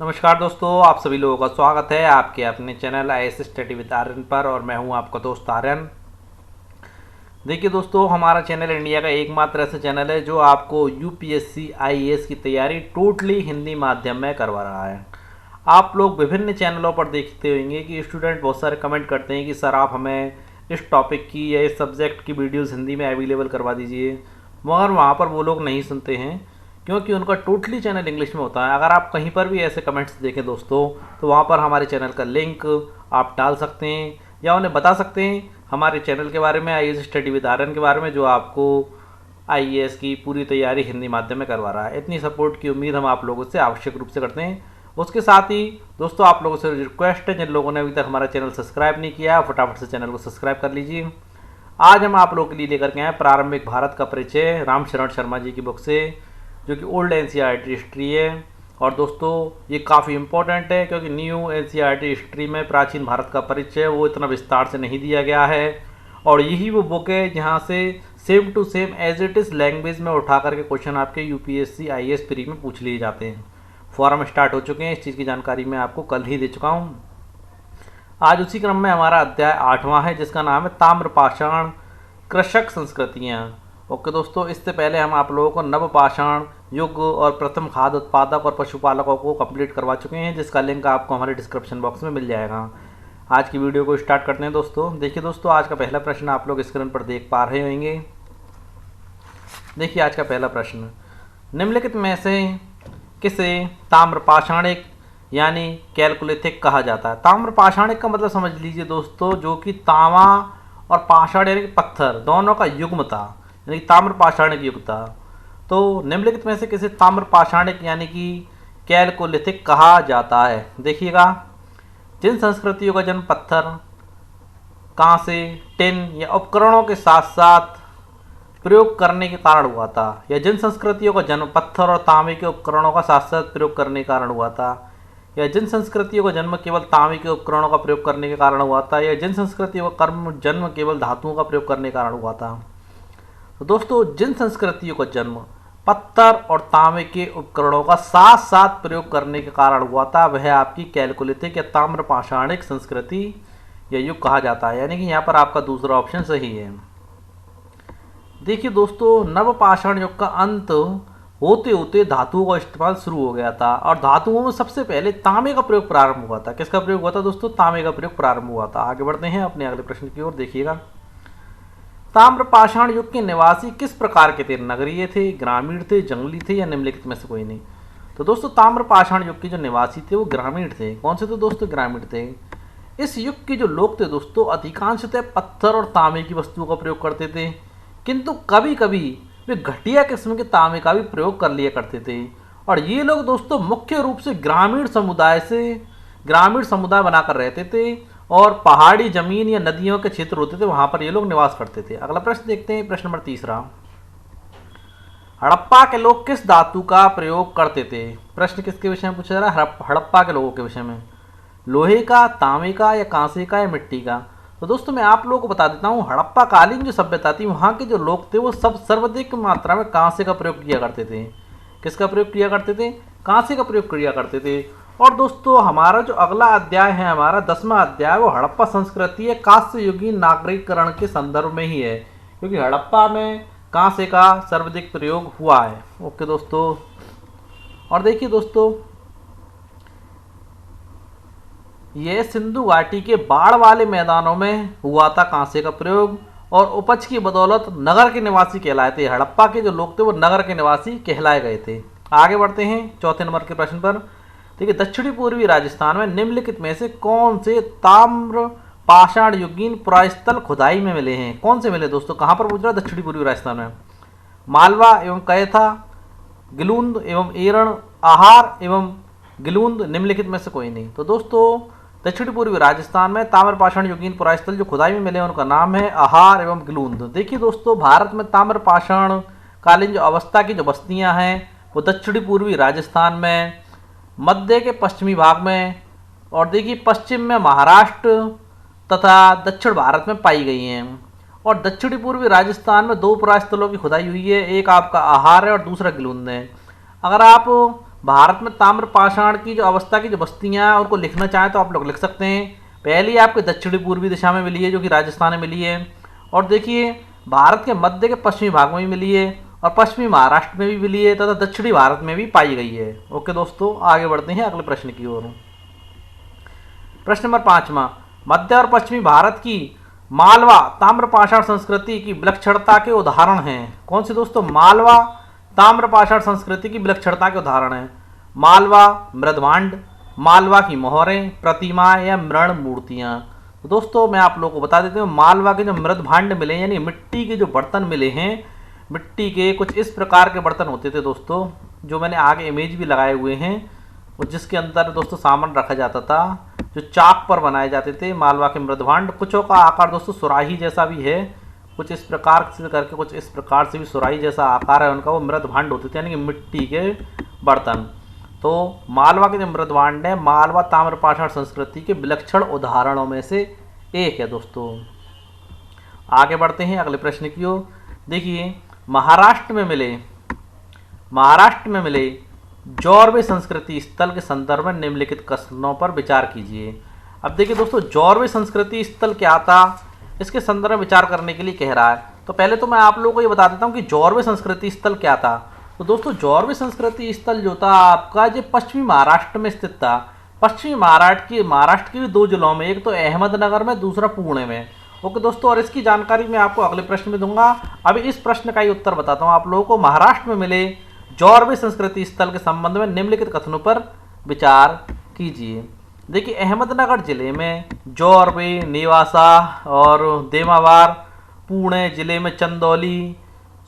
नमस्कार दोस्तों, आप सभी लोगों का स्वागत है आपके अपने channel IAS study with Aryan पर। और मैं हूं आपका दोस्त आर्यन। देखिए दोस्तों, हमारा चैनल इंडिया का एकमात्र ऐसा चैनल है जो आपको यूपीएससी आईएएस की तैयारी टोटली हिंदी माध्यम में करवा रहा है। आप लोग विभिन्न चैनलों पर देखते होंगे कि स्टूडेंट बहुत सारे कमेंट करते हैं कि सर आप हमें इस टॉपिक की या इस सब्जेक्ट की वीडियोज़ हिंदी में अवेलेबल करवा दीजिए, मगर वहाँ पर वो लोग नहीं सुनते हैं क्योंकि उनका टोटली चैनल इंग्लिश में होता है। अगर आप कहीं पर भी ऐसे कमेंट्स देखें दोस्तों, तो वहाँ पर हमारे चैनल का लिंक आप डाल सकते हैं या उन्हें बता सकते हैं हमारे चैनल के बारे में, आईएएस स्टडी विद आर्यन के बारे में, जो आपको आईएएस की पूरी तैयारी हिंदी माध्यम में करवा रहा है। इतनी सपोर्ट की उम्मीद हम आप लोगों से आवश्यक रूप से करते हैं। उसके साथ ही दोस्तों, आप लोगों से रिक्वेस्ट है, जिन लोगों ने अभी तक हमारा चैनल सब्सक्राइब नहीं किया, फटाफट से चैनल को सब्सक्राइब कर लीजिए। आज हम आप लोगों के लिए लेकर के आए प्रारंभिक भारत का परिचय रामशरण शर्मा जी की बुक से, जो कि ओल्ड एनसीईआरटी हिस्ट्री है। और दोस्तों, ये काफ़ी इंपॉर्टेंट है क्योंकि न्यू एनसीईआरटी हिस्ट्री में प्राचीन भारत का परिचय वो इतना विस्तार से नहीं दिया गया है। और यही वो बुक है जहाँ से same to same as it is language में उठा करके क्वेश्चन आपके यूपीएससी आईएएस प्री में पूछ लिए जाते हैं। फॉरम स्टार्ट हो चुके हैं, इस चीज़ की जानकारी मैं आपको कल ही दे चुका हूँ। आज उसी क्रम में हमारा अध्याय 8वां है, जिसका नाम है ताम्रपाषाण कृषक संस्कृतियाँ। ओके दोस्तों, इससे पहले हम आप लोगों को नवपाषाण युग और प्रथम खाद्य उत्पादक और पशुपालकों को कंप्लीट करवा चुके हैं, जिसका लिंक आपको हमारे डिस्क्रिप्शन बॉक्स में मिल जाएगा। आज की वीडियो को स्टार्ट करते हैं दोस्तों। देखिए दोस्तों, आज का पहला प्रश्न आप लोग स्क्रीन पर देख पा रहे होंगे। देखिए आज का पहला प्रश्न, निम्नलिखित में से किसे ताम्रपाषाणिक यानी कैलकुलिथिक कहा जाता है। ताम्रपाषाणिक का मतलब समझ लीजिए दोस्तों, जो कि तांबा और पाषाण यानी कि पत्थर दोनों का युग्म था, यानी कि ताम्रपाषाणिक युग था। तो निम्नलिखित में से किसे ताम्रपाषाणिक यानी कि कैलकोलिथिक कहा जाता है। देखिएगा, जिन संस्कृतियों का जन्म पत्थर, कांसे, टिन या उपकरणों के साथ साथ प्रयोग करने के कारण हुआ था, या जिन संस्कृतियों का जन्म पत्थर और तांबे के उपकरणों का साथ साथ प्रयोग करने के कारण हुआ था, या जिन संस्कृतियों का जन्म केवल तांबे के उपकरणों का प्रयोग करने के कारण हुआ था, या जिन संस्कृतियों का कर्म जन्म केवल धातुओं का प्रयोग करने के कारण हुआ था। तो दोस्तों, जिन संस्कृतियों का जन्म पत्थर और तांबे के उपकरणों का साथ साथ प्रयोग करने के कारण हुआ था, वह आपकी कैलकुलिथिक या ताम्रपाषाणिक संस्कृति या युग कहा जाता है। यानी कि यहाँ पर आपका दूसरा ऑप्शन सही है। देखिए दोस्तों, नवपाषाण युग का अंत होते होते धातुओं का इस्तेमाल शुरू हो गया था, और धातुओं में सबसे पहले तांबे का प्रयोग प्रारंभ हुआ था। किसका प्रयोग हुआ था दोस्तों? तांबे का प्रयोग प्रारंभ हुआ था। आगे बढ़ते हैं अपने अगले प्रश्न की ओर। देखिएगा, ताम्रपाषाण युग के निवासी किस प्रकार के थे? नगरीय थे, ग्रामीण थे, जंगली थे, या निम्नलिखित में से कोई नहीं? तो दोस्तों, ताम्रपाषाण युग के जो निवासी थे वो ग्रामीण थे। कौन से थे दोस्तों? ग्रामीण थे। इस युग के जो लोग थे दोस्तों, अधिकांशतः पत्थर और तांबे की वस्तुओं का प्रयोग करते थे, किंतु कभी कभी वे घटिया किस्म के तांबे का भी प्रयोग कर लिया करते थे। और ये लोग दोस्तों मुख्य रूप से ग्रामीण समुदाय बनाकर रहते थे, और पहाड़ी जमीन या नदियों के क्षेत्र होते थे, वहां पर ये लोग निवास करते थे। अगला प्रश्न देखते हैं, प्रश्न नंबर 3। हड़प्पा के लोग किस धातु का प्रयोग करते थे? प्रश्न किसके विषय में पूछा जा रहा है? हड़प्पा के लोगों के विषय में। लोहे का, तांबे का, या कांसे का, या मिट्टी का? तो दोस्तों, मैं आप लोगों को बता देता हूँ, हड़प्पा कालीन जो सभ्यता थी, वहाँ के जो लोग थे वो सब सर्वाधिक मात्रा में कांसे का प्रयोग किया करते थे। किसका प्रयोग किया करते थे? कांसे का प्रयोग किया करते थे। और दोस्तों, हमारा जो अगला अध्याय है, हमारा 10वां अध्याय, वो हड़प्पा संस्कृति है कांस्य युगीन नागरिकरण के संदर्भ में ही है, क्योंकि हड़प्पा में कांसे का सर्वाधिक प्रयोग हुआ है। ओके दोस्तों, और देखिए दोस्तों, यह सिंधु घाटी के बाढ़ वाले मैदानों में हुआ था कांसे का प्रयोग, और उपज की बदौलत नगर के निवासी कहलाए थे। हड़प्पा के जो लोग थे वो नगर के निवासी कहलाए गए थे। आगे बढ़ते हैं 4 नंबर के प्रश्न पर। देखिए, दक्षिणी पूर्वी राजस्थान में निम्नलिखित में से कौन से ताम्र पाषाण युगीन पुरास्थल खुदाई में मिले हैं? कौन से मिले दोस्तों? कहाँ पर पूछ रहा है? दक्षिणी पूर्वी राजस्थान में। मालवा एवं कैथा, गिलूंद एवं एरण, आहार एवं गिलूंद, निम्नलिखित में से कोई नहीं? तो दोस्तों, दक्षिणी पूर्वी राजस्थान में ताम्रपाषाण युगीन पुरास्थल जो खुदाई में मिले हैं उनका नाम है आहार एवं गिलूंद। देखिए दोस्तों, भारत में ताम्रपाषाण कालीन जो अवस्था की जो बस्तियां हैं वो दक्षिणी पूर्वी राजस्थान में, मध्य के पश्चिमी भाग में, और देखिए पश्चिम में महाराष्ट्र तथा दक्षिण भारत में पाई गई हैं। और दक्षिणी पूर्वी राजस्थान में 2 पुरास्थलों की खुदाई हुई है, एक आपका आहार है और दूसरा गिलूंद है। अगर आप भारत में ताम्रपाषाण की जो अवस्था की जो बस्तियां उनको लिखना चाहें तो आप लोग लिख सकते हैं। पहली आपके दक्षिणी पूर्वी दिशा में मिली है जो कि राजस्थान में मिली है, और देखिए भारत के मध्य के पश्चिमी भाग में भी मिली है, और पश्चिमी महाराष्ट्र में भी मिली है, तथा दक्षिणी भारत में भी पाई गई है। ओके दोस्तों, आगे बढ़ते हैं अगले प्रश्न की ओर। प्रश्न नंबर 5वां, मध्य और पश्चिमी भारत की मालवा ताम्रपाषाण संस्कृति की विलक्षणता के उदाहरण हैं। कौन सी दोस्तों? मालवा ताम्रपाषाण संस्कृति की विलक्षणता के उदाहरण हैं। मालवा मृदभांड, मालवा की मोहरें, प्रतिमाएं या मृण मूर्तियां। तो दोस्तों मैं आप लोगों को बता देता हूँ, मालवा के जो मृदभांड मिले यानी मिट्टी के जो बर्तन मिले हैं, मिट्टी के कुछ इस प्रकार के बर्तन होते थे दोस्तों, जो मैंने आगे इमेज भी लगाए हुए हैं, और जिसके अंदर दोस्तों सामान रखा जाता था, जो चाक पर बनाए जाते थे मालवा के मृदभांड। कुछों का आकार दोस्तों सुराही जैसा भी है, कुछ इस प्रकार से करके कुछ इस प्रकार से भी सुराही जैसा आकार है उनका, वो मृदभांड होते थे यानी कि मिट्टी के बर्तन। तो मालवा के जो मृदभांड है, मालवा ताम्रपाषाण संस्कृति के विलक्षण उदाहरणों में से एक है दोस्तों। आगे बढ़ते हैं अगले प्रश्न की ओर। देखिए महाराष्ट्र में मिले जौरवे संस्कृति स्थल के संदर्भ में निम्नलिखित कथनों पर विचार कीजिए। अब देखिए दोस्तों, जौरवे संस्कृति स्थल क्या था, इसके संदर्भ में विचार करने के लिए कह रहा है। तो पहले तो मैं आप लोगों को ये बता देता हूँ कि जौरवे संस्कृति स्थल क्या था। तो दोस्तों जौरवे संस्कृति स्थल जो था आपका, जो पश्चिमी महाराष्ट्र में स्थित था। पश्चिमी महाराष्ट्र के भी 2 जिलों में, एक तो अहमदनगर में, दूसरा पुणे में। ओके दोस्तों, और इसकी जानकारी मैं आपको अगले प्रश्न में दूंगा। अभी इस प्रश्न का ही उत्तर बताता हूँ आप लोगों को। महाराष्ट्र में मिले जौरवे संस्कृति स्थल के संबंध में निम्नलिखित कथनों पर विचार कीजिए। देखिए अहमदनगर जिले में जौरवे, नेवासा और देमावार, पुणे जिले में चंदौली,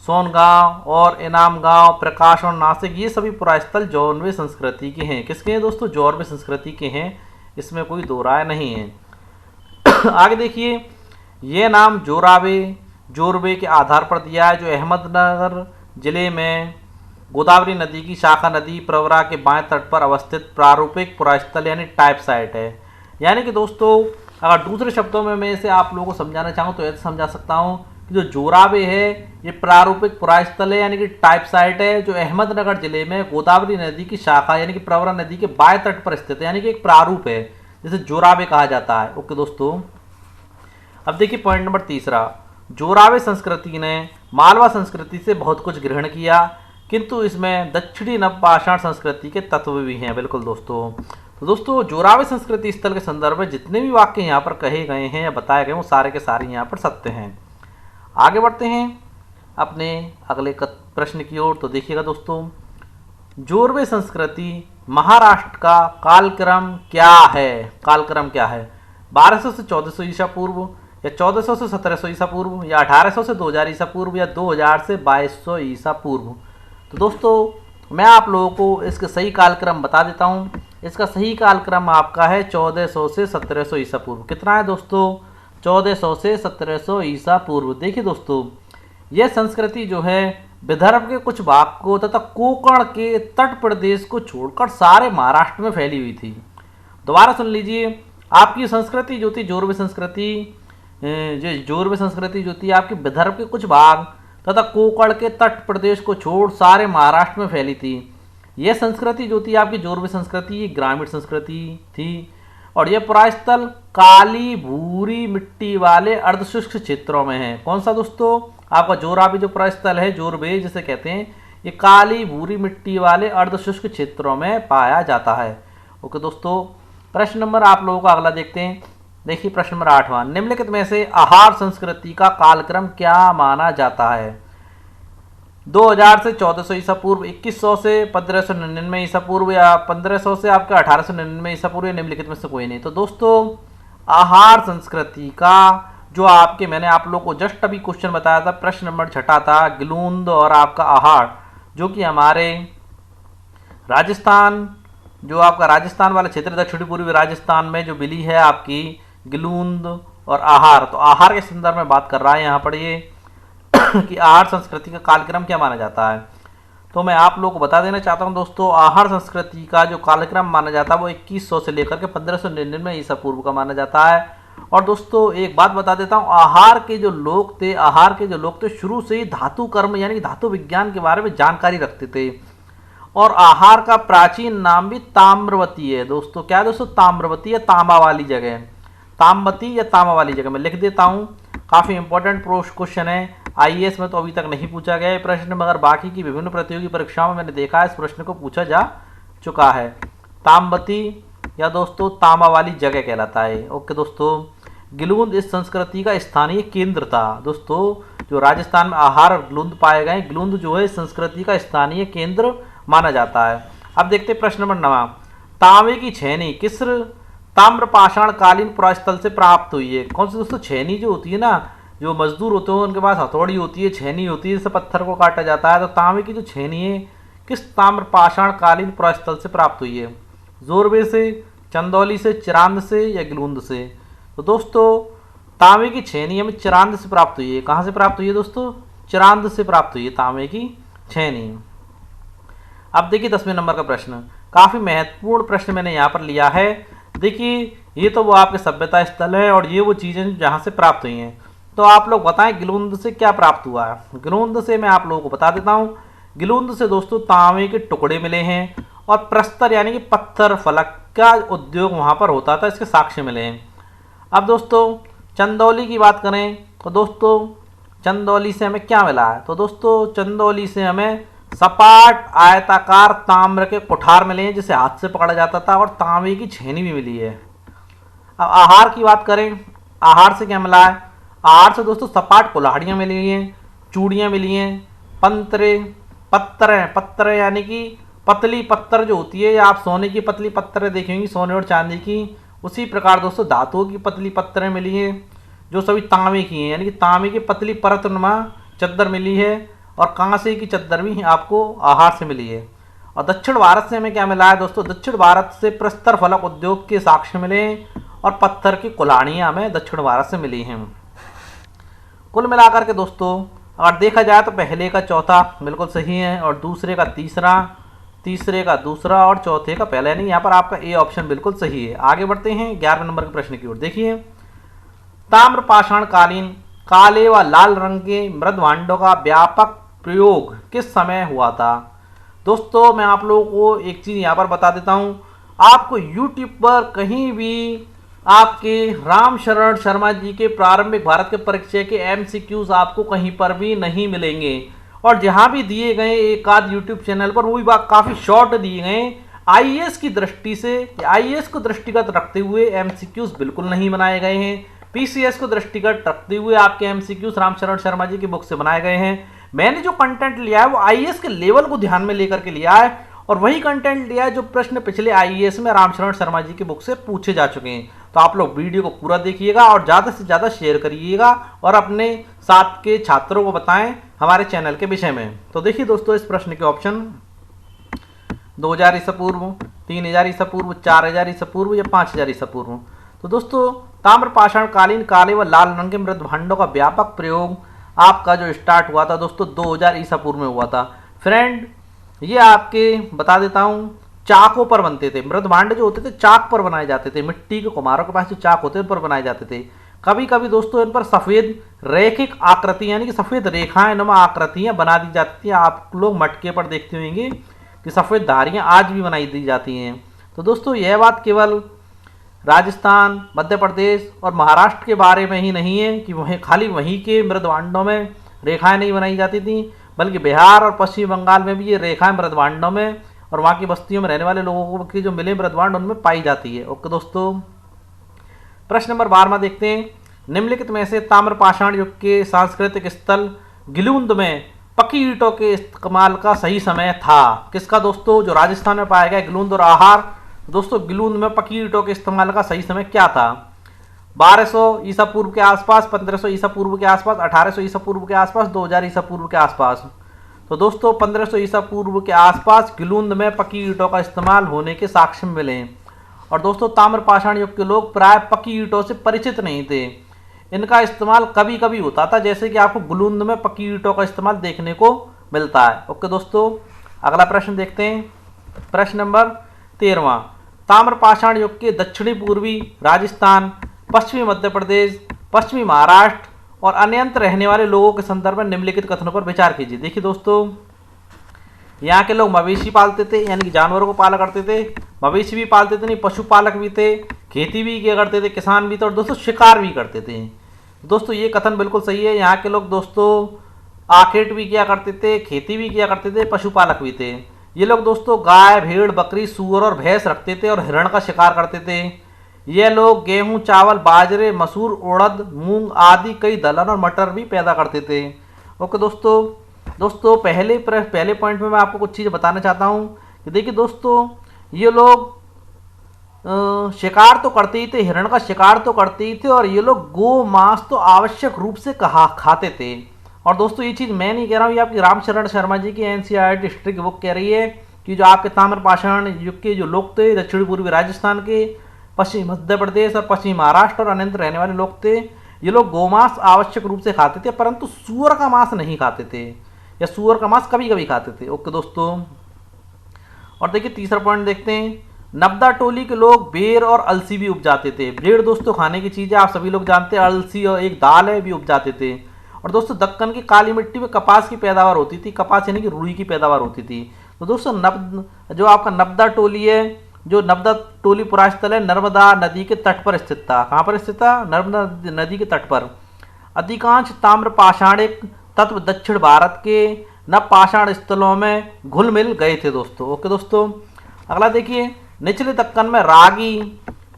सोनगांव और इनाम गांव, प्रकाश और नासिक, ये सभी पुरास्थल जौरवे संस्कृति के हैं। किसके हैं दोस्तों? जौरवे संस्कृति के हैं, इसमें कोई दो राय नहीं है। आगे देखिए, ये नाम जोरवे के आधार पर दिया है, जो अहमदनगर जिले में गोदावरी नदी की शाखा नदी प्रवरा के बाएं तट पर अवस्थित प्रारूपिक पुरास्थल यानी टाइप साइट है। यानी कि दोस्तों अगर दूसरे शब्दों में मैं इसे आप लोगों को समझाना चाहूँ तो ऐसे समझा सकता हूँ कि जो जोरावे है ये प्रारूपिक पुरास्थल है यानी कि टाइप साइट है, जो अहमदनगर जिले में गोदावरी नदी की शाखा यानी कि प्रवरा नदी के बाएं तट पर स्थित है, यानी कि एक प्रारूप है जिसे जोरावे कहा जाता है। ओके दोस्तों, अब देखिए पॉइंट नंबर 3, जोरावे संस्कृति ने मालवा संस्कृति से बहुत कुछ ग्रहण किया, किंतु इसमें दक्षिणी नवपाषाण संस्कृति के तत्व भी हैं। बिल्कुल दोस्तों। तो दोस्तों जोरावे संस्कृति स्थल के संदर्भ में जितने भी वाक्य यहाँ पर कहे गए हैं या बताए गए वो सारे के सारे यहाँ पर सत्य हैं। आगे बढ़ते हैं अपने अगले प्रश्न की ओर। तो देखिएगा दोस्तों, जोरवे संस्कृति महाराष्ट्र का कालक्रम क्या है? कालक्रम क्या है? 1200 से 1400 ईसा पूर्व, या 1400 से 1700 ईसा पूर्व, या 1800 से 2000 ईसा पूर्व, या 2000 से 2200 ईसा पूर्व। तो दोस्तों मैं आप लोगों को इसका सही कालक्रम बता देता हूँ। इसका सही कालक्रम आपका है 1400 से 1700 ईसा पूर्व। कितना है दोस्तों? 1400 से 1700 ईसा पूर्व। देखिए दोस्तों, यह संस्कृति जो है विदर्भ के कुछ भाग को तथा कोंकण के तट प्रदेश को छोड़कर सारे महाराष्ट्र में फैली हुई थी। दोबारा सुन लीजिए, आपकी संस्कृति जो थी जोरवे संस्कृति, जो थी आपकी विदर्भ के कुछ भाग तथा कोंकण के तट प्रदेश को छोड़ सारे महाराष्ट्र में फैली थी। यह संस्कृति जो थी आपकी जोरवे संस्कृति, ये ग्रामीण संस्कृति थी, और यह पुरास्थल काली भूरी मिट्टी वाले अर्धशुष्क क्षेत्रों में है। कौन सा दोस्तों? आपका जोरावी जो पुरास्थल है, जोरवे जिसे कहते हैं, ये काली भूरी मिट्टी वाले अर्धशुष्क क्षेत्रों में पाया जाता है। ओके दोस्तों, प्रश्न नंबर आप लोगों का अगला देखते हैं। देखिए प्रश्न नंबर 8वां, निम्नलिखित में से आहार संस्कृति का कालक्रम क्या माना जाता है? 2000 से 1400 ईसा पूर्व, 2100 से 1599 ईसा पूर्व, या 1500 से आपका 1899 ईसा पूर्व, या निम्नलिखित में से कोई नहीं। तो दोस्तों आहार संस्कृति का जो आपके मैंने आप लोग को जस्ट अभी क्वेश्चन बताया था, प्रश्न नंबर 6 था, गिलूंद और आपका आहार, जो कि हमारे राजस्थान, जो आपका राजस्थान वाला क्षेत्र दक्षिणी पूर्वी राजस्थान में जो मिली है आपकी गिलूंद और आहार। तो आहार के संदर्भ में बात कर रहा है यहाँ पर ये कि आहार संस्कृति का कालक्रम क्या माना जाता है। तो मैं आप लोगों को बता देना चाहता हूँ दोस्तों, आहार संस्कृति का जो कालक्रम माना जाता है वो 2100 से लेकर के 1599 ईसा पूर्व का माना जाता है। और दोस्तों एक बात बता देता हूँ, आहार के जो लोग थे शुरू से ही धातु कर्म यानी धातु विज्ञान के बारे में जानकारी रखते थे, और आहार का प्राचीन नाम भी ताम्रवती है दोस्तों। क्या है दोस्तों? ताम्रवती या तांबा वाली जगह, ताम्बती या तांबा वाली जगह। मैं लिख देता हूँ, काफ़ी इंपॉर्टेंट क्वेश्चन है। आईएएस में तो अभी तक नहीं पूछा गया है प्रश्न, मगर बाकी की विभिन्न प्रतियोगी परीक्षाओं में मैंने देखा है इस प्रश्न को पूछा जा चुका है। ताम्बती या दोस्तों तांबा वाली जगह कहलाता है। ओके दोस्तों, गिलूंद इस संस्कृति का स्थानीय केंद्र था। दोस्तों जो राजस्थान में आहार गिलूंद पाए गए, गिलूंद जो है संस्कृति का स्थानीय केंद्र माना जाता है। अब देखते हैं प्रश्न नंबर 9। तांबे की छेनी किस ताम्र पाषाण कालीन पुरास्थल से प्राप्त हुई है? कौन सी दोस्तों? छेनी जो होती है ना, जो मजदूर होते हैं उनके पास हथौड़ी होती है, छेनी होती है, जिससे पत्थर को काटा जाता है। तो तांबे की जो छेनी है किस ताम्र पाषाण कालीन पुरास्थल से प्राप्त हुई है? जोरबे से, चंदौली से, चिरांद से या गिलूंद से? तो दोस्तों तांबे की छेनी हमें चिरांद से प्राप्त हुई है। कहाँ से प्राप्त हुई है दोस्तों? चिरांद से प्राप्त हुई है तांबे की छेनी। अब देखिए 10वें नंबर का प्रश्न, काफ़ी महत्वपूर्ण प्रश्न मैंने यहाँ पर लिया है। देखिए ये तो वो आपके सभ्यता स्थल है और ये वो चीज़ें जहाँ से प्राप्त हुई हैं। तो आप लोग बताएं गिलूंद से क्या प्राप्त हुआ है? गिलूंद से मैं आप लोगों को बता देता हूँ। गिलूंद से दोस्तों तांबे के टुकड़े मिले हैं और प्रस्तर यानी कि पत्थर फलक का उद्योग वहाँ पर होता था, इसके साक्ष्य मिले हैं। अब दोस्तों चंदौली की बात करें तो दोस्तों चंदौली से हमें क्या मिला है? तो दोस्तों चंदौली से हमें सपाट आयताकार ताम्र के कुठार मिले हैं जिसे हाथ से पकड़ा जाता था, और तांबे की छेनी भी मिली है। अब आहार की बात करें, आहार से क्या मिला है? आहार से दोस्तों सपाट कुल्हाड़ियाँ मिली हैं, चूड़ियाँ मिली हैं, पत्थर यानी कि पतली पत्थर जो होती है, या आप सोने की पतली पत्थरें देखेंगी, सोने और चांदी की, उसी प्रकार दोस्तों धातुओं की पतली पत्थरें मिली हैं जो सभी तांबे की हैं, यानी कि तांबे की पतली परतनुमा चद्दर मिली है, और कांसे की चद्दर भी आपको आहार से मिली है। और दक्षिण भारत से हमें क्या मिला है दोस्तों? दक्षिण भारत से प्रस्तर फलक उद्योग के साक्ष्य मिले हैं और पत्थर की कुल्हाड़ियाँ हमें दक्षिण भारत से मिली हैं। कुल मिलाकर के दोस्तों अगर देखा जाए तो पहले का चौथा बिल्कुल सही है, और दूसरे का तीसरा, तीसरे का दूसरा और चौथे का पहला, यानी यहाँ पर आपका ए ऑप्शन बिल्कुल सही है। आगे बढ़ते हैं 11वें नंबर के प्रश्न की ओर। देखिए ताम्र पाषाण कालीन काले व लाल रंग के मृद भांडों का व्यापक प्रयोग किस समय हुआ था? दोस्तों मैं आप लोगों को एक चीज़ यहाँ पर बता देता हूँ, आपको यूट्यूब पर कहीं भी आपके राम शरण शर्मा जी के प्रारंभिक भारत के परीक्षा के एमसीक्यूज आपको कहीं पर भी नहीं मिलेंगे, और जहाँ भी दिए गए एक आध यूट्यूब चैनल पर वो भी बात काफ़ी शॉर्ट दिए गए। आईएएस की दृष्टि से, आईएएस को दृष्टिगत रखते हुए एमसीक्यूज बिल्कुल नहीं बनाए गए हैं। पीसीएस को दृष्टिगत रखते हुए आपके एमसीक्यूज रामचरण शर्मा जी की बुक से बनाए गए हैं। मैंने जो कंटेंट लिया है वो आईएएस के लेवल को ध्यान में लेकर के लिया है, और वही कंटेंट लिया है जो प्रश्न पिछले आईएएस में रामचरण शर्मा जी की बुक से पूछे जा चुके हैं। तो आप लोग वीडियो को पूरा देखिएगा और ज़्यादा से ज़्यादा शेयर करिएगा, और अपने साथ के छात्रों को बताएं हमारे चैनल के विषय में। तो देखिए दोस्तों इस प्रश्न के ऑप्शन 2000 ईसा पूर्व, 3000 ईसा पूर्व, 4000 ईसा पूर्व या 5000 ईसा पूर्व। तो दोस्तों ताम्र पाषाण कालीन काले व लाल रंग के मृद भांडों का व्यापक प्रयोग आपका जो स्टार्ट हुआ था दोस्तों 2000 ईसा पूर्व में हुआ था। फ्रेंड ये आपके बता देता हूँ चाकों पर बनते थे। मृद भांड जो होते थे चाक पर बनाए जाते थे, मिट्टी के कुम्हारों के पास जो चाक होते हैं उन पर बनाए जाते थे। कभी कभी दोस्तों इन पर सफ़ेद रैखिक आकृति यानी कि सफ़ेद रेखाएं नुमा आकृतियाँ बना दी जाती हैं। आप लोग मटके पर देखते होंगे कि सफ़ेद धारियाँ आज भी बनाई दी जाती हैं। तो दोस्तों यह बात केवल राजस्थान, मध्य प्रदेश और महाराष्ट्र के बारे में ही नहीं है कि वहीं खाली वहीं के मृद भांडों में रेखाएं नहीं बनाई जाती थी, बल्कि बिहार और पश्चिम बंगाल में भी ये रेखाएं मृद भांडों में और वहाँ की बस्तियों में रहने वाले लोगों की जो मिले मृद भांड उनमें पाई जाती है। ओके दोस्तों, प्रश्न नंबर 12 देखते हैं। निम्नलिखित में से ताम्र पाषाण युग के सांस्कृतिक स्थल गिलूंद में पकी ईंटों के इस्तेमाल का सही समय था किसका? दोस्तों जो राजस्थान में पाया गया गिलूंद और आहार, दोस्तों गिलूंद में पकी ईंटों के इस्तेमाल का सही समय क्या था? 1200 ईसा पूर्व के आसपास, 1500 ईसा पूर्व के आसपास, 1800 ईसा पूर्व के आसपास, 2000 ईसा पूर्व के आसपास। तो दोस्तों 1500 ईसा पूर्व के आसपास गिलूंद में पकी ईंटों का इस्तेमाल होने के साक्ष्य मिले हैं। और दोस्तों ताम्र पाषाण युग के लोग प्राय पकी ईंटों से परिचित नहीं थे, इनका इस्तेमाल कभी कभी होता था, जैसे कि आपको गिलूंद में पकी ईंटों का इस्तेमाल देखने को मिलता है। ओके दोस्तों, अगला प्रश्न देखते हैं। प्रश्न नंबर 13। ताम्र पाषाण युग के दक्षिणी पूर्वी राजस्थान, पश्चिमी मध्य प्रदेश, पश्चिमी महाराष्ट्र और अन्यंत्र रहने वाले लोगों के संदर्भ में निम्नलिखित कथनों पर विचार कीजिए। देखिए दोस्तों यहाँ के लोग मवेशी पालते थे, यानी कि जानवरों को पाला करते थे। मवेशी भी पालते थे, नहीं पशुपालक भी थे, खेती भी किया करते थे, किसान भी थे, और दोस्तों शिकार भी करते थे। दोस्तों ये कथन बिल्कुल सही है। यहाँ के लोग दोस्तों आखेट भी किया करते थे, खेती भी किया करते थे, पशुपालक भी थे। ये लोग दोस्तों गाय, भेड़, बकरी, सूअर और भैंस रखते थे और हिरण का शिकार करते थे। ये लोग गेहूं, चावल, बाजरे, मसूर, उड़द, मूंग आदि कई दलहन और मटर भी पैदा करते थे। ओके दोस्तों पहले पॉइंट में मैं आपको कुछ चीज़ें बताना चाहता हूँ कि देखिए दोस्तों, ये लोग शिकार तो करते ही थे, हिरण का शिकार तो करते ही थे, और ये लोग गो मांस तो आवश्यक रूप से खाते थे। और दोस्तों ये चीज़ मैं नहीं कह रहा हूँ, ये आपकी रामशरण शर्मा जी की एनसीईआरटी हिस्ट्री की बुक कह रही है कि जो आपके ताम्रपाषाण युग के जो लोग थे, दक्षिण पूर्वी राजस्थान के, पश्चिम मध्य प्रदेश और पश्चिमी महाराष्ट्र और अन्यत्र रहने वाले लोग थे, ये लोग गोमांस आवश्यक रूप से खाते थे, परंतु सूअर का मांस नहीं खाते थे, या सूअर का मांस कभी कभी खाते थे। ओके दोस्तों, और देखिए तीसरा पॉइंट देखते हैं। नब्दा टोली के लोग बेर और अलसी भी उपजाते थे। बेर दोस्तों खाने की चीज़ है, आप सभी लोग जानते हैं, अलसी और एक दाल है भी उपजाते थे। और दोस्तों दक्कन की काली मिट्टी में कपास की पैदावार होती थी, कपास यानी कि रुई की पैदावार होती थी। तो दोस्तों जो आपका नब्दा टोली है, जो नब्दा टोली पुरास्थल है, नर्मदा नदी के तट पर स्थित था। कहाँ पर स्थित था? नर्मदा नदी के तट पर। अधिकांश ताम्र पाषाणिक तत्व दक्षिण भारत के नव पाषाण स्थलों में घुल मिल गए थे दोस्तों। ओके दोस्तों, अगला देखिए। निचले दक्कन में रागी,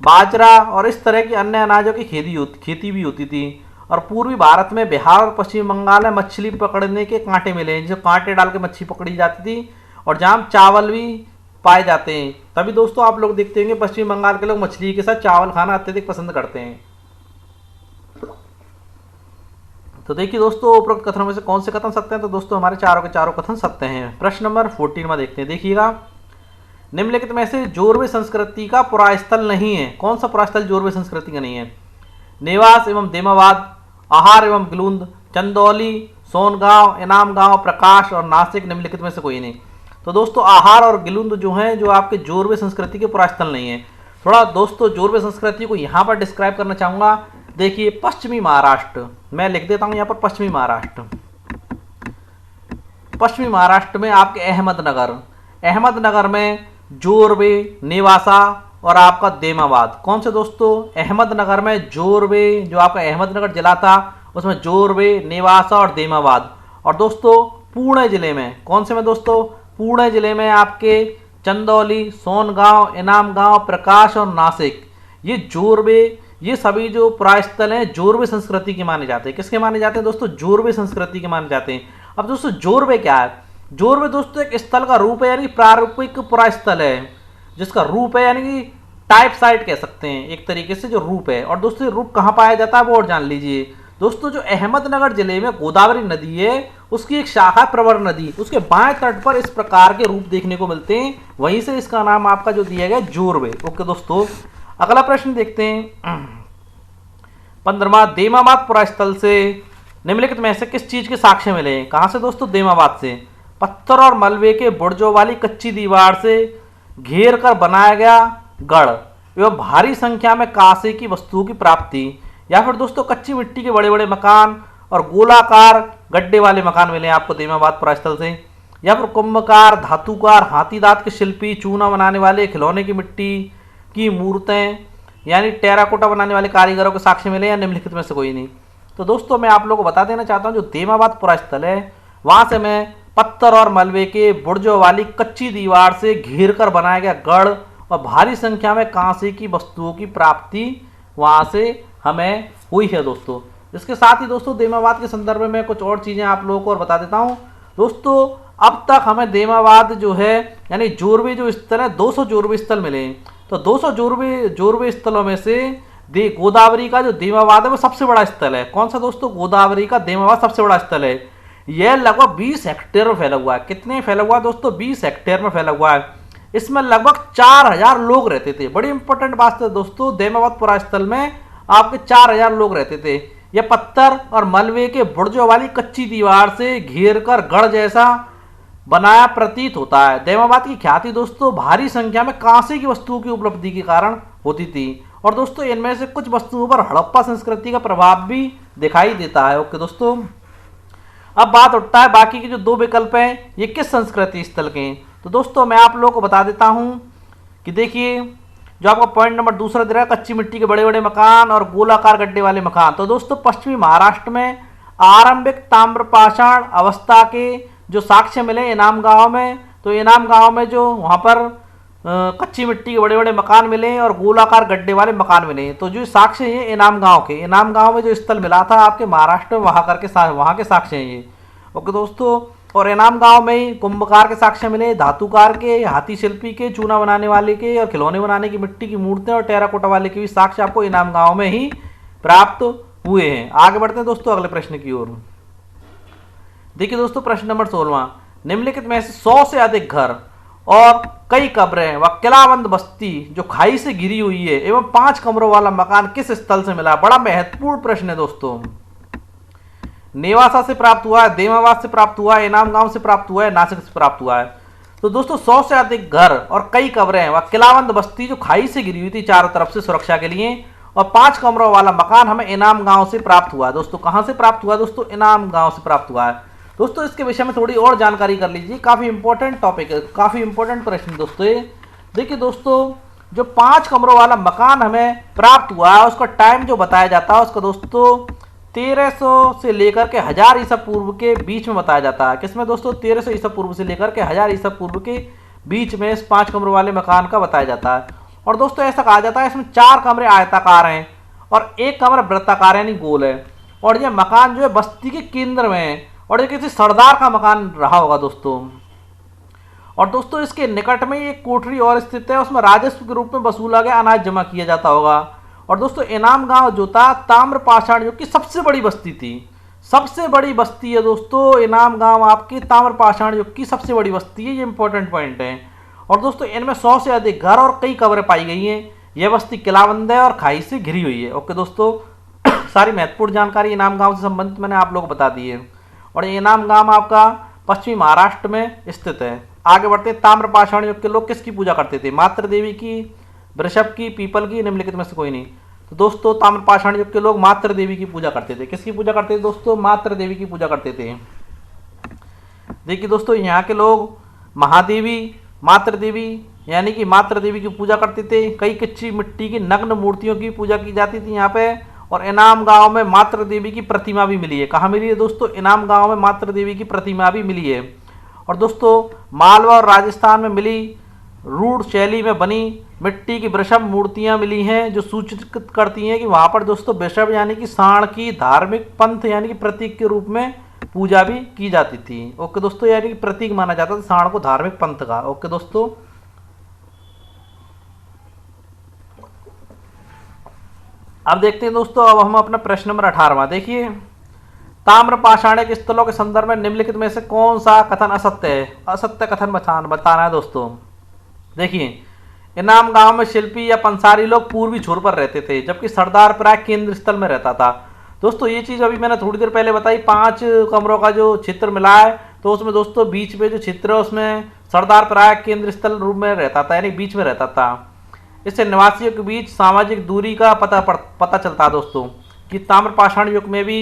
बाजरा और इस तरह के अन्य अनाजों की खेती भी होती थी। और पूर्वी भारत में बिहार और पश्चिम बंगाल में मछली पकड़ने के कांटे मिले हैं, जिसे कांटे डाल के मछली पकड़ी जाती थी, और जहाँ चावल भी पाए जाते हैं। तभी दोस्तों आप लोग देखते होंगे पश्चिम बंगाल के लोग मछली के साथ चावल खाना अत्यधिक पसंद करते हैं। तो देखिए दोस्तों, उपरोक्त कथनों में से कौन से कथन सत्य हैं? तो दोस्तों हमारे चारों के चारों कथन सत्य हैं। प्रश्न नंबर 14 में देखते हैं, देखिएगा। निम्नलिखित में से जोरवे संस्कृति का पुरास्थल नहीं है। कौन सा पुरास्थल जोरवे संस्कृति का नहीं है? नेवास एवं देमाबाद, आहार एवं गिलुंद, चंदौली, सोनगांव, इनाम गांव, प्रकाश और नासिक निम्नलिखित में से कोई नहीं। तो दोस्तों आहार और गिलुंद जो है, जो आपके जोरवे संस्कृति के पुरास्थल नहीं है। थोड़ा दोस्तों जोरवे संस्कृति को यहाँ पर डिस्क्राइब करना चाहूँगा। देखिए पश्चिमी महाराष्ट्र, मैं लिख देता हूँ यहाँ पर पश्चिमी महाराष्ट्र। पश्चिमी महाराष्ट्र में आपके अहमदनगर में जोरवे, नेवासा और आपका देमाबाद। कौन से दोस्तों? अहमदनगर में जोरवे, जो आपका अहमदनगर जिला था उसमें जोरवे, नेवासा और देमाबाद। और दोस्तों पुणे जिले में, कौन से में दोस्तों? पुणे जिले में आपके चंदौली, सोनगांव, इनाम गांव, प्रकाश और नासिक। ये जोरवे, ये सभी जो पुरास्थल हैं जोरवे संस्कृति के माने जाते हैं। किसके माने जाते हैं दोस्तों? जोरवे संस्कृति के माने जाते हैं। अब दोस्तों जोरवे क्या है? जोरवे दोस्तों एक स्थल का रूप है, यानी प्रारूपिक पुरास्थल है, जिसका रूप है, यानी कि टाइप साइट कह सकते हैं एक तरीके से, जो रूप है। और दोस्तों रूप कहाँ पाया जाता है वो और जान लीजिए दोस्तों। जो अहमदनगर जिले में गोदावरी नदी है, उसकी एक शाखा प्रवर नदी, उसके बाएं तट पर इस प्रकार के रूप देखने को मिलते हैं। वहीं से इसका नाम आपका जो दिया गया जोरवे। ओके दोस्तों, अगला प्रश्न देखते हैं। 15वां, देमाबाद पुरास्थल से निम्नलिखित में से किस चीज के साक्ष्य मिले? कहां से दोस्तों? देमाबाद से। पत्थर और मलबे के बुर्जों वाली कच्ची दीवार से घेर कर बनाया गया गढ़ एवं भारी संख्या में कांसे की वस्तुओं की प्राप्ति। या फिर दोस्तों कच्ची मिट्टी के बड़े बड़े मकान और गोलाकार गड्ढे वाले मकान मिले आपको देमाबाद पुरास्थल से। या फिर कुंभकार, धातुकार, हाथी दांत के शिल्पी, चूना बनाने वाले, खिलौने की मिट्टी की मूर्तें, यानी टेराकोटा बनाने वाले कारीगरों के साक्ष्य मिले, या निम्नलिखित में से कोई नहीं। तो दोस्तों मैं आप लोगों को बता देना चाहता हूँ, जो देमाबाद पुरास्थल है वहां से मैं पत्थर और मलबे के बुर्जों वाली कच्ची दीवार से घेर कर बनाया गया गढ़ और भारी संख्या में कांसे की वस्तुओं की प्राप्ति वहां से हमें हुई है दोस्तों। इसके साथ ही दोस्तों देमाबाद के संदर्भ में कुछ और चीजें आप लोगों को और बता देता हूं दोस्तों। अब तक हमें देमाबाद जो है, यानी जोरवे जो स्थल है, 200 जोरवे स्थल मिले। तो 200 जोरवे स्थलों में से गोदावरी का जो देमाबाद है वो सबसे बड़ा स्थल है। कौन सा दोस्तों? गोदावरी का देमाबाद सबसे बड़ा स्थल है। यह लगभग 20 हेक्टेयर में फैला हुआ है। कितने फैला हुआ है दोस्तों? 20 हेक्टेयर में फैला हुआ है। इसमें लगभग 4000 लोग रहते थे। बड़ी इंपॉर्टेंट बात है दोस्तों, देमाबाद पुरास्थल में आपके 4000 लोग रहते थे। यह पत्थर और मलबे के बुर्जों वाली कच्ची दीवार से घेर कर गढ़ जैसा बनाया प्रतीत होता है। देमाबाद की ख्याति दोस्तों भारी संख्या में कांसे की वस्तुओं की उपलब्धि के कारण होती थी। और दोस्तों इनमें से कुछ वस्तुओं पर हड़प्पा संस्कृति का प्रभाव भी दिखाई देता है। ओके दोस्तों, अब बात उठता है बाकी के जो दो विकल्प हैं ये किस संस्कृति स्थल के हैं। तो दोस्तों मैं आप लोगों को बता देता हूं कि देखिए जो आपका पॉइंट नंबर दूसरा दे रहा है, कच्ची मिट्टी के बड़े बड़े मकान और गोलाकार गड्ढे वाले मकान। तो दोस्तों पश्चिमी महाराष्ट्र में आरंभिक ताम्रपाषाण अवस्था के जो साक्ष्य मिले इनाम गांव में, तो इनाम गांव में जो वहाँ पर कच्ची मिट्टी के बड़े बड़े मकान मिले और गोलाकार गड्ढे वाले मकान मिले। तो जो साक्ष्य हैं इनाम गांव के, इनाम गांव में जो स्थल मिला था आपके महाराष्ट्र में, वहाँ के साक्ष्य हैं ये। ओके दोस्तों, और इनाम गांव में ही कुंभकार के साक्ष्य मिले, धातुकार के, हाथी शिल्पी के, चूना बनाने वाले के और खिलौने बनाने की मिट्टी की मूर्तियां और टेराकोटा वाले के भी साक्ष्य आपको इनाम गांव में ही प्राप्त हुए हैं। आगे बढ़ते हैं दोस्तों अगले प्रश्न की ओर। देखिए दोस्तों प्रश्न नंबर 16, निम्नलिखित में से 100 से अधिक घर और कई कब्रें व किलाबंद बस्ती जो खाई से घिरी हुई है एवं 5 कमरों वाला मकान किस स्थल से मिला। बड़ा महत्वपूर्ण प्रश्न है दोस्तों। नेवासा से प्राप्त हुआ है, देमावास से प्राप्त हुआ है, इनाम गांव से प्राप्त हुआ है, नासिक से प्राप्त हुआ है। तो दोस्तों 100 से अधिक घर और कई कब्रें व किलाबंद बस्ती जो खाई से घिरी हुई थी चारों तरफ से सुरक्षा के लिए, और 5 कमरों वाला मकान हमें इनाम गांव से प्राप्त हुआ है। दोस्तों कहां से प्राप्त हुआ दोस्तों, इनाम गांव से प्राप्त हुआ है। दोस्तों इसके विषय में थोड़ी और जानकारी कर लीजिए, काफी इंपॉर्टेंट टॉपिक है, काफी इंपॉर्टेंट प्रश्न दोस्तों। देखिए दोस्तों जो 5 कमरों वाला मकान हमें प्राप्त हुआ है उसका टाइम जो बताया जाता है उसका दोस्तों 1300 से लेकर के 1000 ईसा पूर्व के बीच में बताया जाता है। किसमें दोस्तों, 1300 ईसा पूर्व से लेकर के 1000 ईसा पूर्व के बीच में इस 5 कमरों वाले मकान का बताया जाता है। और दोस्तों ऐसा कहा जाता है इसमें 4 कमरे आयताकार हैं और 1 कमरा वृत्ताकार यानी गोल है, और यह मकान जो है बस्ती के केंद्र में है और ये किसी सरदार का मकान रहा होगा दोस्तों। और दोस्तों इसके निकट में एक कोठरी और स्थित है, उसमें राजस्व के रूप में वसूला गया अनाज जमा किया जाता होगा। और दोस्तों इनाम गांव जो था ताम्रपाषाण युग की सबसे बड़ी बस्ती थी, सबसे बड़ी बस्ती है दोस्तों इनाम गांव आपकी ताम्रपाषाण युग की सबसे बड़ी बस्ती है, ये इंपॉर्टेंट पॉइंट है। और दोस्तों इनमें 100 से अधिक घर और कई कब्रें पाई गई हैं। यह बस्ती किलाबंद है और खाई से घिरी हुई है। ओके दोस्तों सारी महत्वपूर्ण जानकारी इनाम गांव से संबंधित मैंने आप लोगों को बता दी है। और ये इनाम गांव आपका पश्चिमी महाराष्ट्र में स्थित है। आगे बढ़ते हैं, ताम्रपाषाण युग के लोग किसकी पूजा करते थे, मातृ देवी की, वृषभ की, पीपल की, निम्नलिखित में से कोई नहीं। तो दोस्तों ताम्रपाषाण युग के लोग मातृ देवी की पूजा करते थे। किसकी पूजा करते थे दोस्तों, मातृ देवी की पूजा करते थे। देखिए दोस्तों यहाँ के लोग महादेवी, मातृ देवी यानी कि मातृ देवी की पूजा करते थे। कई कच्ची मिट्टी की नग्न मूर्तियों की पूजा की जाती थी यहाँ पे। और इनाम गांव में मातृ देवी की प्रतिमा भी मिली है। कहाँ मिली है दोस्तों, इनाम गांव में मातृ देवी की प्रतिमा भी मिली है। और दोस्तों मालवा और राजस्थान में मिली रूढ़ शैली में बनी मिट्टी की वृषभ मूर्तियां मिली हैं जो सूचित करती हैं कि वहाँ पर दोस्तों वृषभ यानी कि सांड की धार्मिक पंथ यानी कि प्रतीक के रूप में पूजा भी की जाती थी। ओके दोस्तों, यानी कि प्रतीक माना जाता था सांड को धार्मिक पंथ का। ओके दोस्तों अब देखते हैं दोस्तों, अब हम अपना प्रश्न नंबर 18वां देखिए, ताम्रपाषाणिक स्थलों के संदर्भ में निम्नलिखित में से कौन सा कथन असत्य है। असत्य कथन बताना है दोस्तों। देखिए इनाम गांव में शिल्पी या पंसारी लोग पूर्वी छोर पर रहते थे जबकि सरदार प्राय केंद्र स्थल में रहता था। दोस्तों ये चीज अभी मैंने थोड़ी देर पहले बताई, 5 कमरों का जो चित्र मिला है तो उसमें दोस्तों बीच में जो चित्र है उसमें सरदार प्राय केंद्र स्थल रूप में रहता था यानी बीच में रहता था। इससे निवासियों के बीच सामाजिक दूरी का पता चलता है दोस्तों कि ताम्रपाषाण युग में भी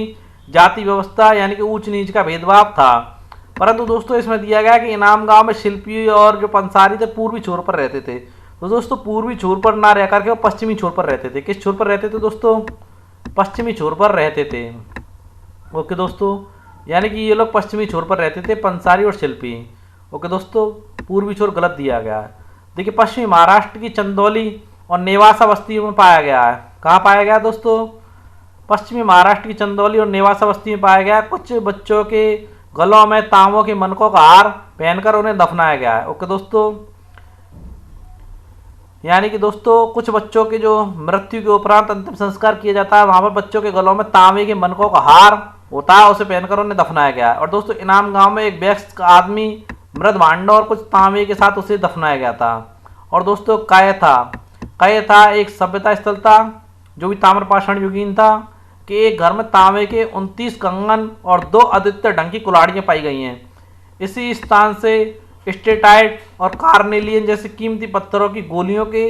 जाति व्यवस्था यानी कि ऊंच नीच का भेदभाव था। परंतु दोस्तों इसमें दिया गया कि इनाम गांव में शिल्पी और जो पंसारी थे पूर्वी छोर पर रहते थे। तो दोस्तों पूर्वी छोर पर ना रह करके वो पश्चिमी छोर पर रहते थे। किस छोर पर रहते थे दोस्तों, पश्चिमी छोर पर रहते थे। ओके दोस्तों, यानी कि ये लोग पश्चिमी छोर पर रहते थे पंसारी और शिल्पी। ओके दोस्तों, पूर्वी छोर गलत दिया गया है। देखिए पश्चिमी महाराष्ट्र की चंदौली और नेवासा बस्तियों में पाया गया है। कहाँ पाया गया दोस्तों, पश्चिमी महाराष्ट्र की चंदौली और नेवासा बस्ती में पाया गया। कुछ बच्चों के गलों में तांबों के मनकों का हार पहनकर उन्हें दफनाया गया है। ओके दोस्तों, यानी कि दोस्तों कुछ बच्चों के जो मृत्यु के उपरांत अंतिम संस्कार किया जाता है वहां पर बच्चों के गलों में तांबे के मनकों का हार होता है, उसे पहनकर उन्हें दफनाया गया है। और दोस्तों इनाम गांव में एक वयस्क आदमी मृत भांडों और कुछ तांबे के साथ उसे दफनाया गया था। और दोस्तों कयथा एक सभ्यता स्थल था जो भी ताम्रपाषाण युगीन था कि एक घर में तांबे के 29 कंगन और 2 अद्वितीय ढंग की कुल्हाड़ियां पाई गई हैं। इसी स्थान से स्टेटाइट और कार्नेलियन जैसे कीमती पत्थरों की गोलियों के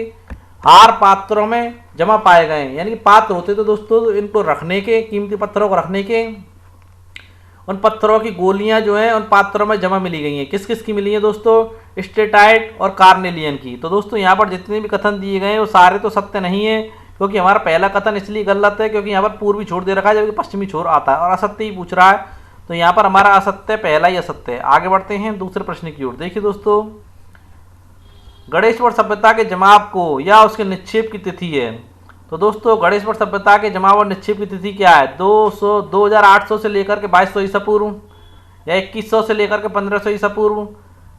हार पात्रों में जमा पाए गए, यानी कि पात्र होते थे दोस्तों इनको रखने के, कीमती पत्थरों को रखने के। उन पत्थरों की गोलियां जो हैं उन पात्रों में जमा मिली गई हैं। किस किस की मिली है दोस्तों? स्टेटाइट और कार्नेलियन की। तो दोस्तों यहाँ पर जितने भी कथन दिए गए हैं वो सारे तो सत्य नहीं है, क्योंकि हमारा पहला कथन इसलिए गलत है क्योंकि यहाँ पर पूर्वी छोर दे रखा है जबकि पश्चिमी छोर आता है और असत्य ही पूछ रहा है। तो यहाँ पर हमारा असत्य पहला ही असत्य है। आगे बढ़ते हैं दूसरे प्रश्न की ओर। देखिए दोस्तों, गणेशवट सभ्यता के जमाव को या उसके निक्षेप की तिथि है। तो दोस्तों गणेशवट सभ्यता के जमाव और निक्षेप की तिथि क्या है? 2800 से लेकर के 2200 ईसा पूर्व, या 2100 से लेकर के 1500 ईसा पूर्व,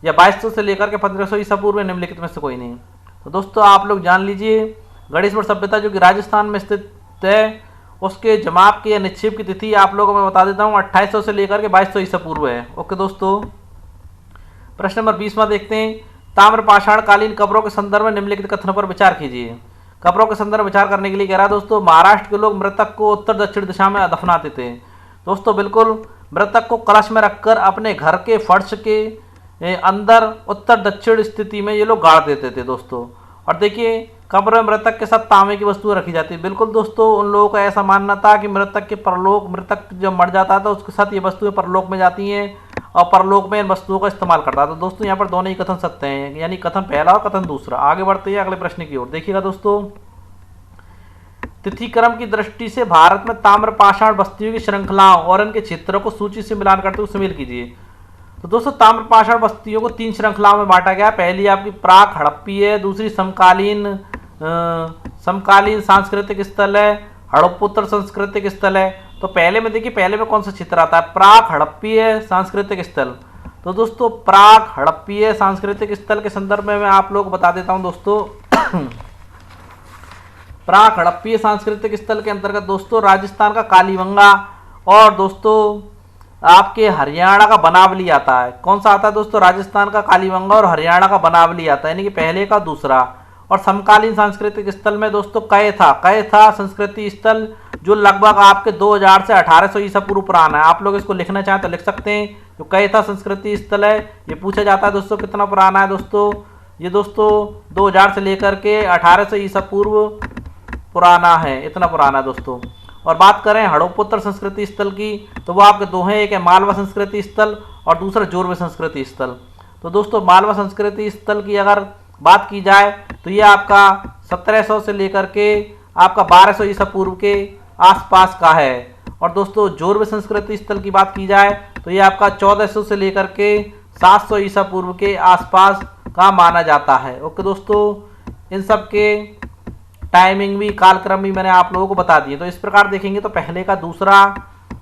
या 2200 से लेकर के 1500 ईसा पूर्व, निम्नलिखित में से कोई नहीं। तो दोस्तों आप लोग जान लीजिए, गणेशवट सभ्यता जो कि राजस्थान में स्थित है उसके जमाव की या निक्षेप की तिथि आप लोगों को मैं बता देता हूँ 2800 से लेकर के 2200 ईसा पूर्व है। ओके दोस्तों, प्रश्न नंबर 20 देखते हैं। ताम्रपाषाण कालीन कब्रों के संदर्भ में निम्नलिखित कथनों पर विचार कीजिए। कब्रों के संदर्भ में विचार करने के लिए कह रहा है दोस्तों, महाराष्ट्र के लोग मृतक को उत्तर दक्षिण दिशा में दफनाते थे। दोस्तों बिल्कुल, मृतक को कलश में रखकर अपने घर के फर्श के अंदर उत्तर दक्षिण स्थिति में ये लोग गाड़ देते थे दोस्तों। और देखिए, कब्र में मृतक के साथ तांबे की वस्तुएं रखी जाती है। बिल्कुल दोस्तों, उन लोगों का ऐसा मानना था कि मृतक के परलोक, मृतक जब मर जाता था उसके साथ ये वस्तुएं परलोक में जाती हैं और परलोक में इन वस्तुओं का इस्तेमाल करता है। तो दोस्तों यहाँ पर दोनों ही कथन सत्य हैं, यानी कथन पहला और कथन दूसरा। आगे बढ़ते हैं अगले प्रश्न की ओर। देखिएगा दोस्तों, तिथिक्रम की दृष्टि से भारत में ताम्रपाषाण बस्तियों की श्रृंखलाओं और इनके क्षेत्रों को सूची से मिलान करते हुए सुमेल कीजिए। तो दोस्तों ताम्रपाषाण बस्तियों को 3 श्रृंखलाओं में बांटा गया। पहली आपकी प्राक हड़प्पी है, दूसरी समकालीन सांस्कृतिक स्थल है, हड़प्पोत्तर सांस्कृतिक स्थल है। तो पहले में देखिए, पहले में कौन सा क्षेत्र आता है? प्राक हड़प्पी है सांस्कृतिक स्थल। तो दोस्तों प्राक हड़प्पी है सांस्कृतिक स्थल के संदर्भ में मैं आप लोग बता देता हूं दोस्तों। प्राक हड़प्पी सांस्कृतिक स्थल के अंतर्गत दोस्तों राजस्थान का कालीबंगा और दोस्तों आपके हरियाणा का बनावली आता है। कौन सा आता है दोस्तों? राजस्थान का कालीबंगा और हरियाणा का बनावली आता है, यानी कि पहले का दूसरा। और समकालीन सांस्कृतिक स्थल में दोस्तों कय था संस्कृति स्थल, जो लगभग आपके 2000 से 1800 ईसा पूर्व पुराना है। आप लोग इसको लिखना चाहें तो लिख सकते हैं। जो कय था संस्कृति स्थल है, ये पूछा जाता है दोस्तों कितना पुराना है दोस्तों? ये दोस्तों 2000 से लेकर के 1800 ईसा पूर्व पुराना है, इतना पुराना है दोस्तों। और बात करें हड़प्पोत्तर संस्कृति स्थल की, तो वो आपके दो हैं, एक है मालवा संस्कृति स्थल और दूसरा जोरवे संस्कृति स्थल। तो दोस्तों मालवा संस्कृति स्थल की अगर बात की जाए तो ये आपका 1700 से लेकर के आपका 1200 ईसा पूर्व के आसपास का है। और दोस्तों जोरवे संस्कृति स्थल की बात की जाए तो ये आपका 1400 से लेकर के 700 ईसा पूर्व के आसपास का माना जाता है। ओके दोस्तों, इन सब के टाइमिंग भी, कालक्रम भी मैंने आप लोगों को बता दिए। तो इस प्रकार देखेंगे तो पहले का दूसरा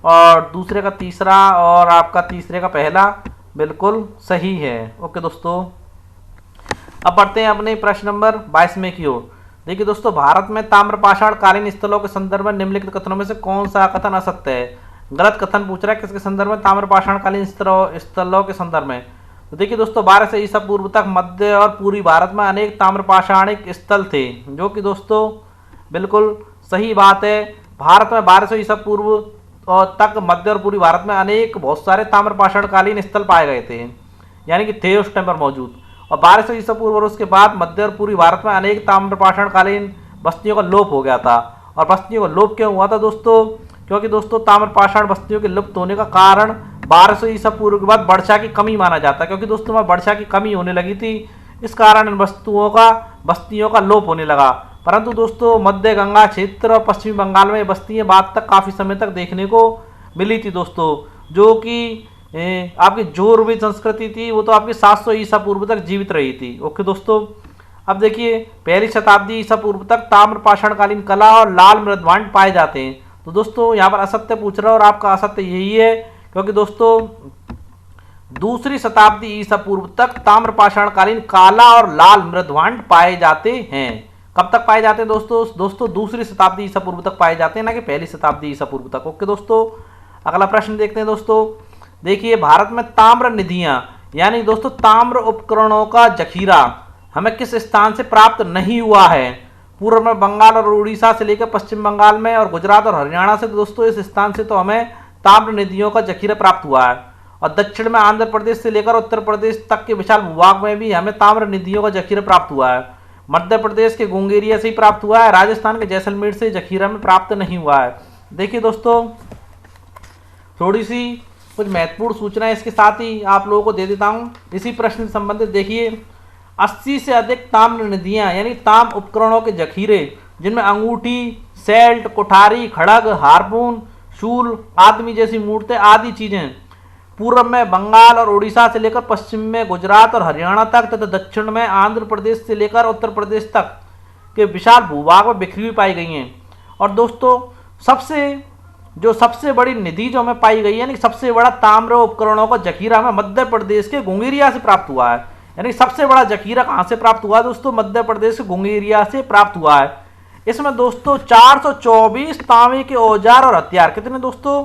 और दूसरे का तीसरा और आपका तीसरे का पहला बिल्कुल सही है। ओके दोस्तों, अब बढ़ते हैं अपने प्रश्न नंबर 22 की ओर। देखिए दोस्तों, भारत में ताम्रपाषाण कालीन स्थलों के संदर्भ में निम्नलिखित कथनों में से कौन सा कथन असत्य है? गलत कथन पूछ रहा है किसके संदर्भ में? ताम्रपाषाण कालीन स्थलों के संदर्भ में। तो देखिए दोस्तों 1200 ईसा पूर्व तक मध्य और पूर्वी भारत में अनेक ताम्रपाषाणिक स्थल थे, जो कि दोस्तों बिल्कुल सही बात है। भारत में 1200 ईसा पूर्व तक मध्य और पूर्वी भारत में अनेक बहुत सारे ताम्रपाषाण कालीन स्थल पाए गए थे, यानी कि थे उस टाइम पर मौजूद। और 1200 ईसा पूर्व और उसके बाद मध्य और पूर्वी भारत में अनेक ताम्रपाषाण कालीन बस्तियों का लोप हो गया था। और बस्तियों का लोप क्यों हुआ था दोस्तों? क्योंकि दोस्तों ताम्रपाषाण बस्तियों के लुप्त होने का कारण 1200 ईसा पूर्व के बाद वर्षा की कमी माना जाता है, क्योंकि दोस्तों वहाँ वर्षा की कमी होने लगी थी, इस कारण इन बस्तियों का लोप होने लगा। परंतु दोस्तों मध्य गंगा क्षेत्र और पश्चिमी बंगाल में बस्तियां बाद तक काफ़ी समय तक देखने को मिली थी दोस्तों, जो कि आपकी जोरवे संस्कृति थी, वो तो आपकी 700 ईसा पूर्व तक जीवित रही थी। ओके दोस्तों, अब देखिए पहली शताब्दी ईसा पूर्व तक ताम्रपाषाणकालीन कला और लाल मृदभांड पाए जाते हैं। तो दोस्तों यहाँ पर असत्य पूछ रहा है और आपका असत्य यही है, क्योंकि दोस्तों दूसरी शताब्दी ईसा पूर्व तक ताम्रपाषाणकालीन काला और लाल मृदभांड पाए जाते हैं। कब तक पाए जाते हैं दोस्तों दूसरी शताब्दी ईसा पूर्व तक पाए जाते हैं, ना कि पहली शताब्दी ईसा पूर्व तक। ओके दोस्तों, अगला प्रश्न देखते हैं दोस्तों। देखिए भारत में ताम्र निधियां यानी दोस्तों ताम्र उपकरणों का जखीरा हमें किस स्थान से प्राप्त नहीं हुआ है? पूर्व में बंगाल और उड़ीसा से लेकर पश्चिम बंगाल में और गुजरात और हरियाणा से। दोस्तों इस स्थान से तो हमें ताम्र निधियों का जखीरा प्राप्त हुआ है। और दक्षिण में आंध्र प्रदेश से लेकर उत्तर प्रदेश तक के विशाल भूभाग में भी हमें ताम्र निधियों का जखीरा प्राप्त हुआ है। मध्य प्रदेश के गुंगेरिया से ही प्राप्त हुआ है, राजस्थान के जैसलमेर से जखीरा में प्राप्त नहीं हुआ है। देखिए दोस्तों थोड़ी सी कुछ महत्वपूर्ण सूचनाएं इसके साथ ही आप लोगों को दे देता हूं इसी प्रश्न से संबंधित। देखिए, 80 से अधिक ताम्र नदियां यानी ताम उपकरणों के जखीरे, जिनमें अंगूठी, सेल्ट, कुठारी, खड़ग, हारपून, शूल, आदमी जैसी मूर्तें आदि चीजें पूर्व में बंगाल और उड़ीसा से लेकर पश्चिम में गुजरात और हरियाणा तक तथा दक्षिण में आंध्र प्रदेश से लेकर उत्तर प्रदेश तक के विशाल भूभाग में बिखरी हुई पाई गई हैं। और दोस्तों, सबसे बड़ी निधि जो हमें पाई गई है, यानी सबसे बड़ा ताम्र उपकरणों का जखीरा हमें मध्य प्रदेश के गुंगेरिया से प्राप्त हुआ है। यानी सबसे बड़ा जखीरा कहां से प्राप्त हुआ है दोस्तों? मध्य प्रदेश के गुंगेरिया से प्राप्त हुआ है। इसमें दोस्तों 424 तांबे के औजार और हथियार, कितने दोस्तों?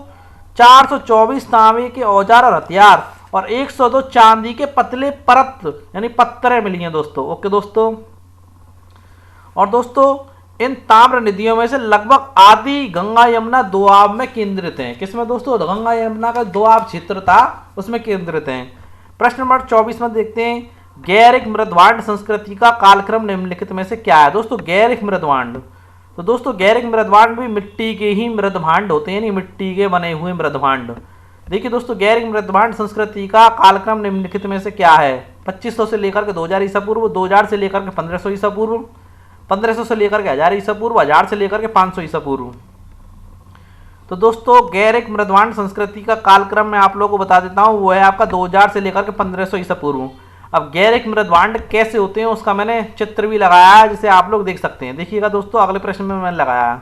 424 तांबे के औजार और हथियार और 102 चांदी के पतले परत यानी पत्थरें मिली हैं दोस्तों। ओके दोस्तों, और दोस्तों इन ताम्र निधियों में से लगभग आधी गंगा यमुना दोआब में केंद्रित हैं। किसमें दोस्तों? गंगा यमुना का दोआब क्षेत्र था उसमें केंद्रित हैं। प्रश्न नंबर 24 में देखते हैं, गैरिक मृदवांड संस्कृति का कालक्रम निम्नलिखित में से क्या है? दोस्तों गैरिक मृदवांड, तो दोस्तों गैरिक मृदभांड भी मिट्टी के ही मृदभांड होते हैं, यानी मिट्टी के बने हुए मृदभांड। देखिए दोस्तों, गैरिक मृदभांड संस्कृति का कालक्रम निम्नलिखित में से क्या है? 2500 से लेकर के 2000 ईसा पूर्व, 2000 से लेकर के 1500 ईसा पूर्व, 1500 से लेकर के 1000 ईसा पूर्व, 1000 से लेकर के 500 ईसा पूर्व। तो दोस्तों गैरिक मृदभांड संस्कृति का कालक्रम मैं आप लोगों को बता देता हूँ, वो है आपका 2000 से लेकर के 1500 ईसा पूर्व। अब गैरिक मृदभांड कैसे होते हैं उसका मैंने चित्र भी लगाया है, जिसे आप लोग देख सकते हैं। देखिएगा दोस्तों, अगले प्रश्न में मैंने लगाया है।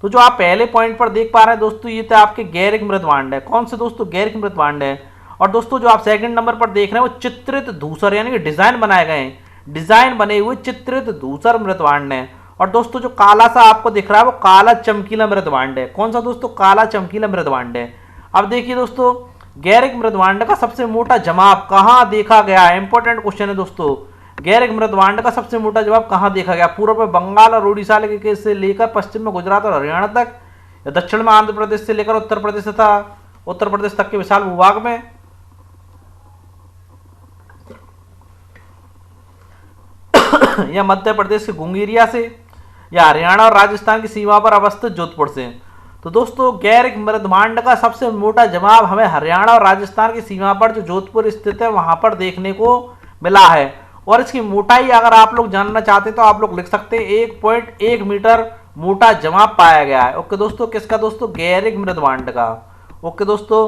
तो जो आप पहले पॉइंट पर देख पा रहे हैं दोस्तों, ये तो आपके गैरिक मृदभांड है। कौन से दोस्तों? गैरिक मृदभांड है। और दोस्तों जो आप सेकंड नंबर पर देख रहे हैं वो चित्रित धूसर यानी कि डिजाइन बनाए गए हैं, डिजाइन बने हुए चित्रित धूसर मृदभांड है। और दोस्तों जो काला सा आपको दिख रहा है वो काला चमकीला मृदभांड है। कौन सा दोस्तों? काला चमकीला मृदभांड है। अब देखिए दोस्तों, गैरिक मृदभांड का सबसे मोटा जमाव कहां देखा गया है? इंपॉर्टेंट क्वेश्चन है दोस्तों। गैरिक मृदभांड का सबसे मोटा जवाब कहां देखा गया? पूर्व में बंगाल और उड़ीसा से लेकर पश्चिम में गुजरात और हरियाणा तक, या दक्षिण में आंध्र प्रदेश से लेकर उत्तर प्रदेश तक के विशाल भूभाग में, या मध्य प्रदेश के गुंगेरिया से, या हरियाणा और राजस्थान की सीमा पर अवस्थित जोधपुर से। तो दोस्तों गैरिक मृदभांड का सबसे मोटा जवाब हमें हरियाणा और राजस्थान की सीमा पर जो जोधपुर स्थित है वहां पर देखने को मिला है। और इसकी मोटाई अगर आप लोग जानना चाहते हैं तो आप लोग लिख सकते हैं 1.1 मीटर मोटा जवाब पाया गया है। ओके दोस्तों, किसका दोस्तों? गैरिक मृदभांड का। ओके दोस्तों,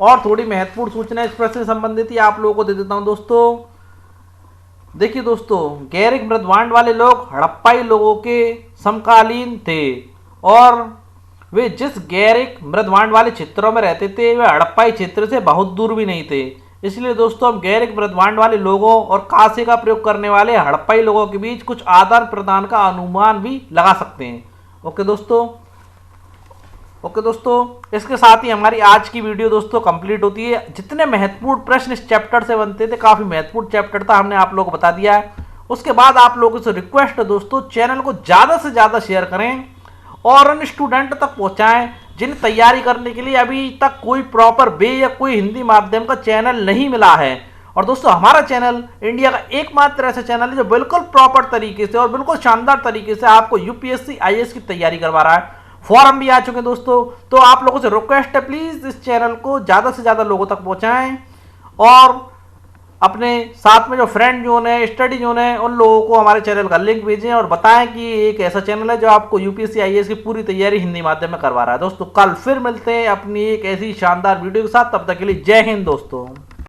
और थोड़ी महत्वपूर्ण सूचना इस प्रश्न से संबंधित ही आप लोगों को दे देता हूं दोस्तों। देखिए दोस्तों, गैरिक मृदभांड वाले लोग हड़प्पाई लोगों के समकालीन थे और वे जिस गैरिक मृदभांड वाले क्षेत्रों में रहते थे वे हड़प्पाई क्षेत्र से बहुत दूर भी नहीं थे। इसलिए दोस्तों हम गैरिक मृदभांड वाले लोगों और कांसे का प्रयोग करने वाले हड़प्पाई लोगों के बीच कुछ आदान प्रदान का अनुमान भी लगा सकते हैं। ओके दोस्तों, इसके साथ ही हमारी आज की वीडियो दोस्तों कंप्लीट होती है। जितने महत्वपूर्ण प्रश्न इस चैप्टर से बनते थे, काफी महत्वपूर्ण चैप्टर था, हमने आप लोगों को बता दिया है। उसके बाद आप लोगों से रिक्वेस्ट है दोस्तों, चैनल को ज्यादा से ज्यादा शेयर करें और उन स्टूडेंट तक पहुंचाएं जिन्हें तैयारी करने के लिए अभी तक कोई प्रॉपर वे या कोई हिंदी माध्यम का चैनल नहीं मिला है। और दोस्तों हमारा चैनल इंडिया का एकमात्र ऐसा चैनल है जो बिल्कुल प्रॉपर तरीके से और बिल्कुल शानदार तरीके से आपको यूपीएससी आईएएस की तैयारी करवा रहा है। फॉर्म भी आ चुके हैं दोस्तों, तो आप लोगों से रिक्वेस्ट है प्लीज इस चैनल को ज्यादा से ज्यादा लोगों तक पहुंचाएं और अपने साथ में जो फ्रेंड जोन है, स्टडी जोन है, उन लोगों को हमारे चैनल का लिंक भेजें और बताएं कि ये एक ऐसा चैनल है जो आपको यूपीएससी आईएएस की पूरी तैयारी हिंदी माध्यम में करवा रहा है। दोस्तों कल फिर मिलते हैं अपनी एक ऐसी शानदार वीडियो के साथ, तब तक के लिए जय हिंद दोस्तों।